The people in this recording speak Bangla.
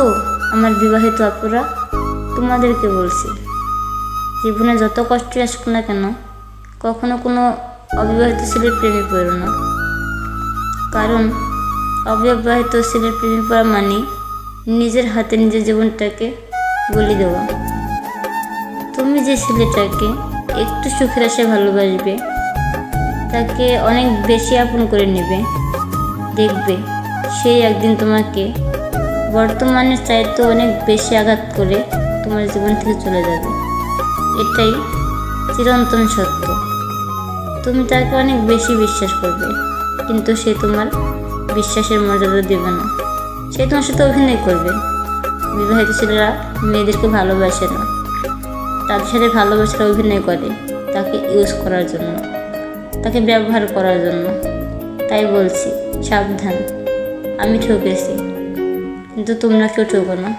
গো আমার বিবাহিত আপুরা, তোমাদেরকে বলছি, জীবনে যত কষ্ট আসুক না কেন কখনো কোনো অবিবাহিত ছেলের প্রেমে পড়ো না। কারণ অবিবাহিত ছেলের প্রেমে পড়া মানে নিজের হাতে নিজের জীবনটাকে বলি দেওয়া। তুমি যে ছেলেটাকে একটু সুখের আশায় ভালোবাসবে, তাকে অনেক বেশি আপন করে নেবে, দেখবে সেই একদিন তোমাকে বর্তমানের চাইতে অনেক বেশি আঘাত করে তোমার জীবন থেকে চলে যাবে। এটাই চিরন্তন সত্য। তুমি তাকে অনেক বেশি বিশ্বাস করবে, কিন্তু সে তোমার বিশ্বাসের মর্যাদা দেবে না। সে তোমার সাথে অভিনয় করবে। বিবাহিত ছেলেরা মেয়েদেরকে ভালোবাসে না, তাদের সাথে ভালোবাসার অভিনয় করে তাকে ইউজ করার জন্য, তাকে ব্যবহার করার জন্য। তাই বলছি সাবধান। আমি ঠকেছি, কিন্তু তোমরা কেউ ঠকো না।